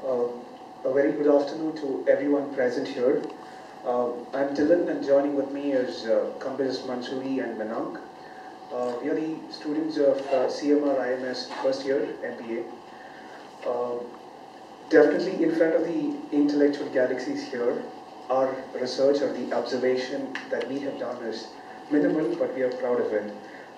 Uh, a very good afternoon to everyone present here. I'm Dylan, and joining with me is Kambiz, Mansoori and Manank. We are the students of CMR IMS first year MBA. Uh, Definitely in front of the intellectual galaxies here, our research or the observation that we have done is minimal, but we are proud of it.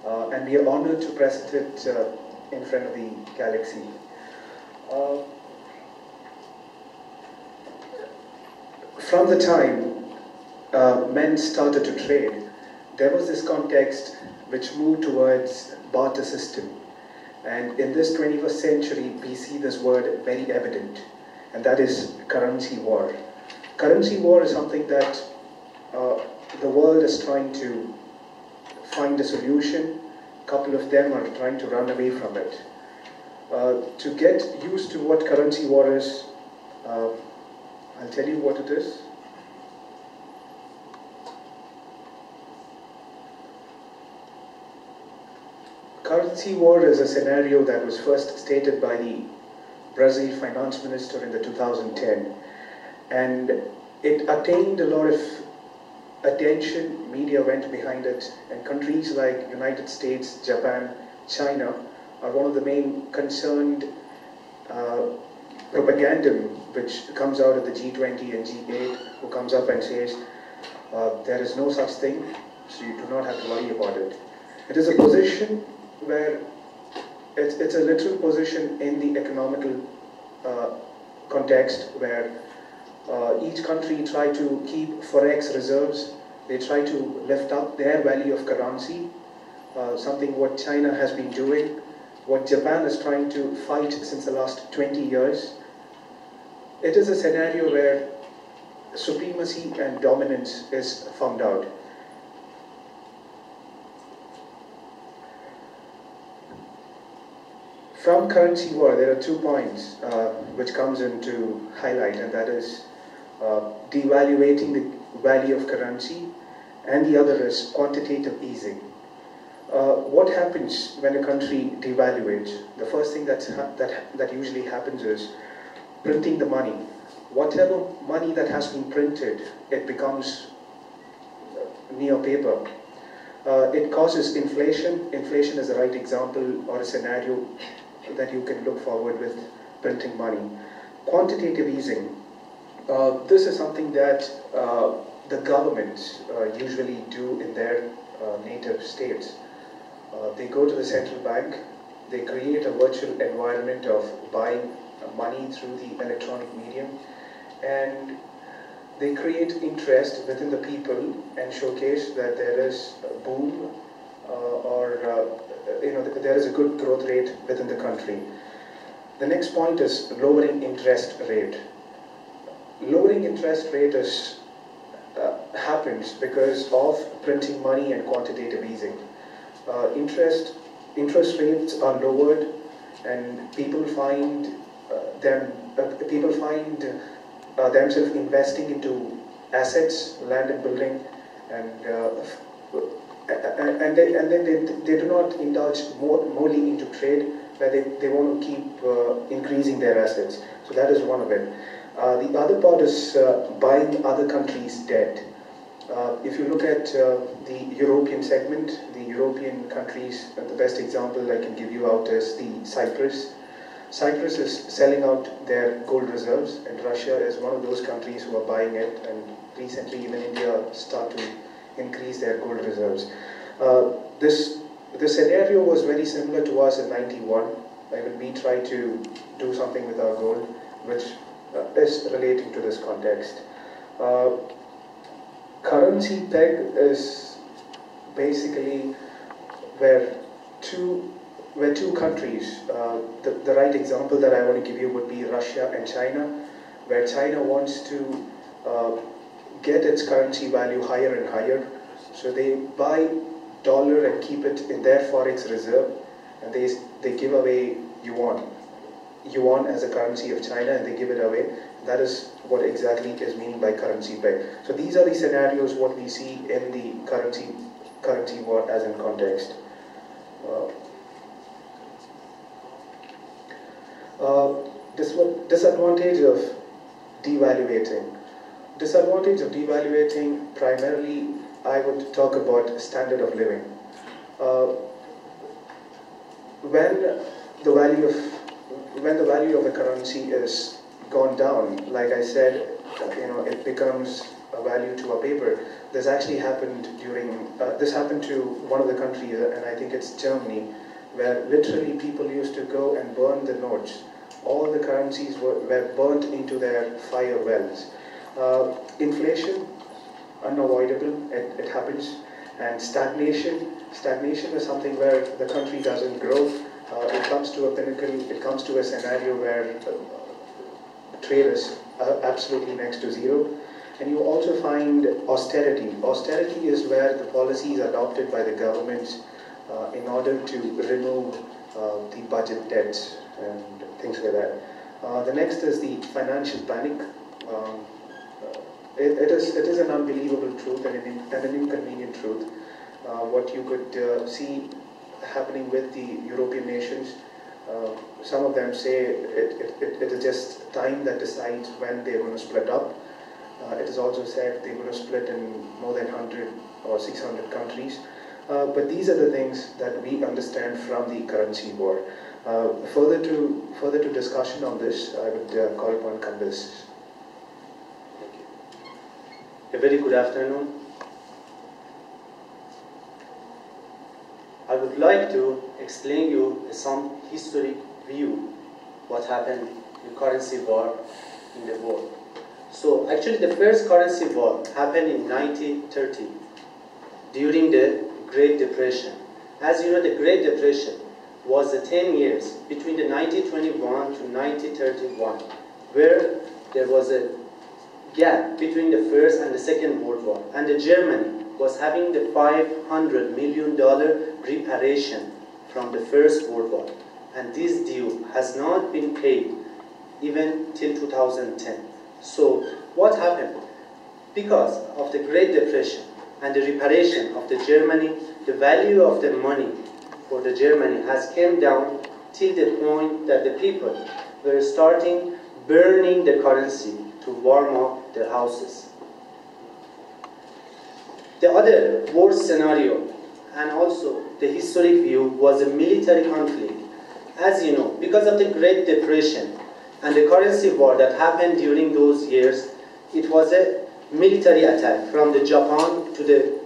And we are honored to present it in front of the galaxy. Uh, From the time men started to trade, there was this context which moved towards barter system. And in this 21st century, we see this word very evident, and that is currency war. Currency war is something that the world is trying to find a solution. A couple of them are trying to run away from it. To get used to what currency war is, I'll tell you what it is. Currency war is a scenario that was first stated by the Brazil finance minister in the 2010, and it attained a lot of attention. Media went behind it, and countries like United States, Japan, China are one of the main concerned propaganda which comes out of the G20 and G8, who comes up and says, there is no such thing, so you do not have to worry about it. It is a position where it's a literal position in the economical context where each country try to keep forex reserves, they try to lift up their value of currency, something what China has been doing, what Japan is trying to fight since the last 20 years. It is a scenario where supremacy and dominance is found out. From currency war, there are 2 points which comes into highlight, and that is devaluating the value of currency, and the other is quantitative easing. What happens when a country devaluates? The first thing that usually happens is printing the money. Whatever money that has been printed, it becomes near paper. It causes inflation. Inflation is the right example or a scenario that you can look forward with printing money. Quantitative easing. This is something that the governments usually do in their native states. They go to the central bank, they create a virtual environment of buying money through the electronic medium, and they create interest within the people and showcase that there is a boom there is a good growth rate within the country. The next point is lowering interest rate. Lowering interest rate happens because of printing money and quantitative easing. Interest rates are lowered, and people find themselves investing into assets, land and building, and then they do not indulge morely into trade, where they want to keep increasing their assets. So that is one of it. The other part is buying other countries' debt. If you look at the European segment, the European countries, the best example I can give you out is the Cyprus. Cyprus is selling out their gold reserves, and Russia is one of those countries who are buying it, and recently even India start to increase their gold reserves. This scenario was very similar to us in '91, when we tried to do something with our gold, which is relating to this context. Currency peg is basically where two countries, the right example that I want to give you would be Russia and China, where China wants to get its currency value higher and higher. So they buy dollar and keep it in their forex reserve, and they give away yuan as a currency of China, and they give it away. That is what exactly is meaning by currency peg. So these are the scenarios what we see in the currency war as in context. Disadvantage of devaluating. Disadvantage of devaluating, primarily, I would talk about standard of living. When the value of a currency is gone down, like I said, it becomes a value to a paper. This actually happened this happened to one of the countries, and I think it's Germany, where literally people used to go and burn the notes. All the currencies were burnt into their fire wells. Inflation, unavoidable, it happens. And stagnation is something where the country doesn't grow. It comes to a pinnacle, it comes to a scenario where trade is absolutely next to zero. And you also find austerity. Austerity is where the policies adopted by the governments in order to remove the budget debts and things like that. The next is the financial panic. It is an unbelievable truth and an inconvenient truth. What you could see happening with the European nations, some of them say it is just time that decides when they're going to split up. It is also said they're going to split in more than 100 or 600 countries. But these are the things that we understand from the currency war. Further to discussion on this, I would call upon Candace. Thank you. A very good afternoon. I would like to explain you some historic view what happened in currency war in the world. So actually the first currency war happened in 1930 during the Great Depression. As you know, the Great Depression was the 10 years between the 1921 to 1931, where there was a gap between the First and the Second World War, and the Germany was having the $500 million reparation from the First World War, and this due has not been paid even till 2010. So what happened? Because of the Great Depression and the reparation of the Germany, the value of the money for the Germany has came down till the point that the people were starting burning the currency to warm up their houses. The other worst scenario, and also the historic view, was a military conflict. As you know, because of the Great Depression and the currency war that happened during those years, it was a military attack from the Japan to the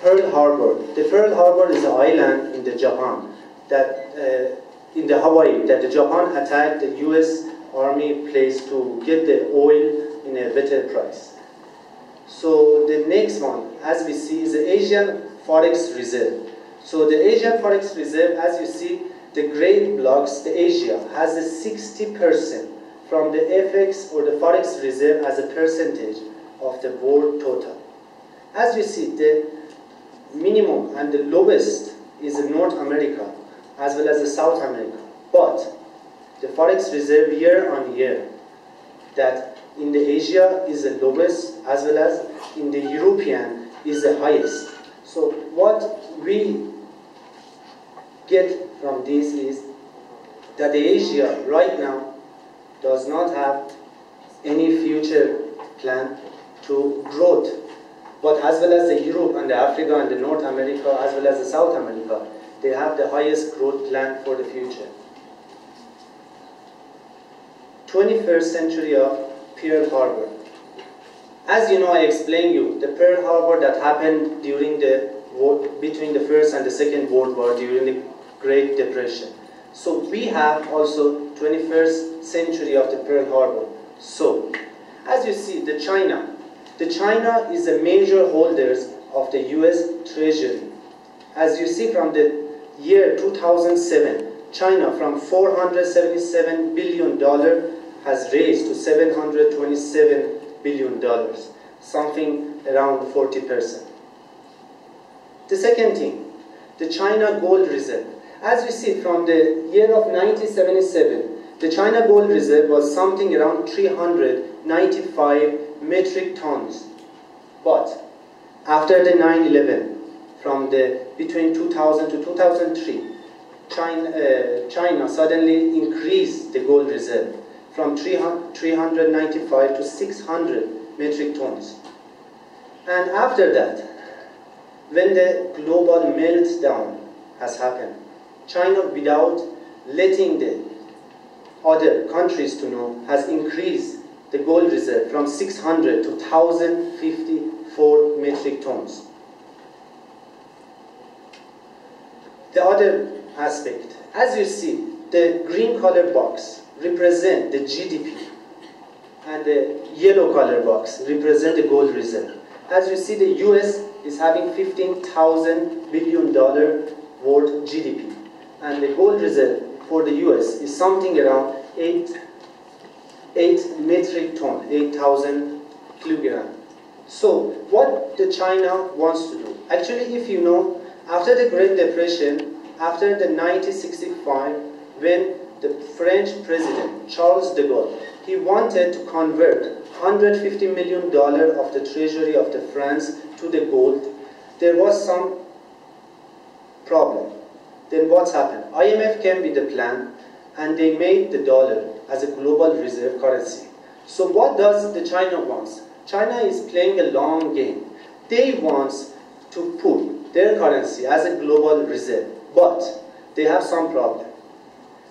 Pearl Harbor. The Pearl Harbor is an island in the Japan that in the Hawaii that the Japan attacked the U.S. Army place to get the oil in a better price. So the next one, as we see, is the Asian Forex Reserve. So the Asian Forex Reserve, as you see, the great blocks, the Asia, has a 60% from the FX or the Forex Reserve as a percentage of the world total. As you see, the minimum and the lowest is in North America as well as the South America. But the Forex Reserve year on year, that in the Asia is the lowest as well as in the European is the highest. So what we get from this is that the Asia right now does not have any future plan to growth. But as well as the Europe and the Africa and the North America as well as the South America, they have the highest growth plan for the future. 21st century of Pearl Harbor. As you know, I explained you the Pearl Harbor that happened during the war, between the First and the Second World War during the Great Depression. So we have also 21st century of the Pearl Harbor. So, as you see, the China is the major holders of the US Treasury. As you see from the year 2007, China from $477 billion has raised to $727 billion, something around 40%. The second thing, the China Gold Reserve. As you see from the year of 1977, the China Gold Reserve was something around 395 metric tons. But after the 9/11, from between 2000 to 2003, China suddenly increased the gold reserve from 395 to 600 metric tons. And after that, when the global meltdown has happened, China, without letting the other countries to know, has increased the gold reserve from 600 to 1,054 metric tons. The other aspect, as you see, the green color box represent the GDP and the yellow color box represent the gold reserve. As you see, the US is having $15,000 billion worth GDP, and the gold reserve for the US is something around 8 metric ton, 8,000 kilogram. So what the China wants to do? Actually, if you know, after the Great Depression, after the 1965, when the French president, Charles de Gaulle, he wanted to convert $150 million of the treasury of the France to the gold, there was some problem. Then what's happened? IMF came with the plan and they made the dollar as a global reserve currency. So what does the China wants? China is playing a long game. They want to put their currency as a global reserve, but they have some problem.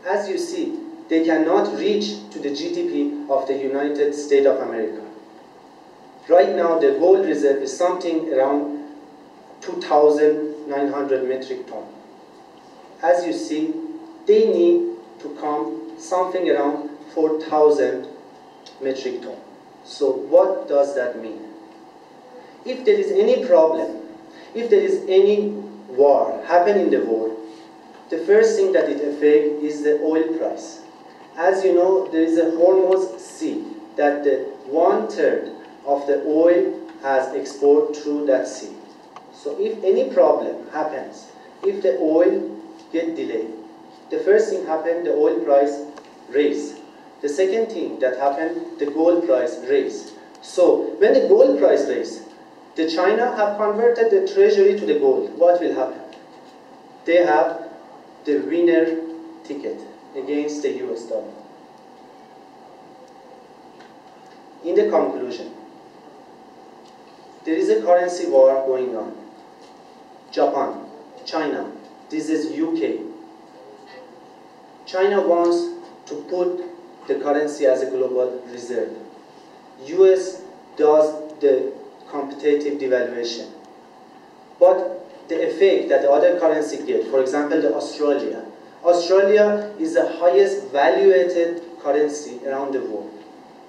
As you see, they cannot reach to the GDP of the United States of America. Right now, the gold reserve is something around 2,900 metric ton. As you see, they need to come something around 4,000 metric ton. So what does that mean? If there is any problem, if there is any war happen in the world, the first thing that it affects is the oil price. As you know, there is a Hormuz Sea that the 1/3 of the oil has export through that sea. So if any problem happens, if the oil get delayed, the first thing happen, the oil price raise. The second thing that happened, the gold price raise. So when the gold price raise, the China have converted the treasury to the gold. What will happen? They have the winner ticket against the US dollar. In the conclusion, there is a currency war going on. Japan, China, this is UK. China wants to put the currency as a global reserve. US does the competitive devaluation. But the effect that the other currency get, for example, the Australia. Australia is the highest valuated currency around the world.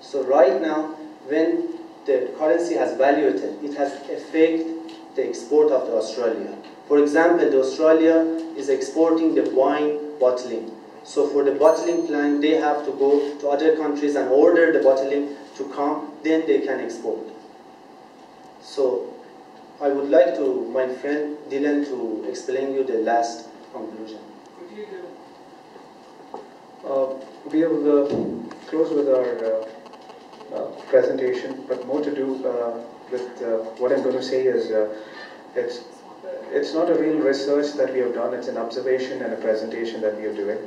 So right now, when the currency has valuated, it has affected the export of the Australia. For example, the Australia is exporting the wine bottling. So for the bottling plant, they have to go to other countries and order the bottling to come, then they can export. So I would like to, my friend Dylan, to explain you the last conclusion. We have closed with our presentation, but more to do with what I'm going to say is it's not a real research that we have done, it's an observation and a presentation that we are doing.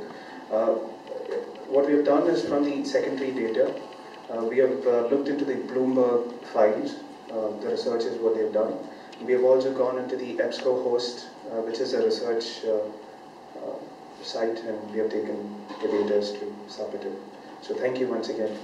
What we have done is from the secondary data, we have looked into the Bloomberg files, the research is what they've done. We have also gone into the EBSCOhost, which is a research site, and we have taken the data to submit it. So thank you once again.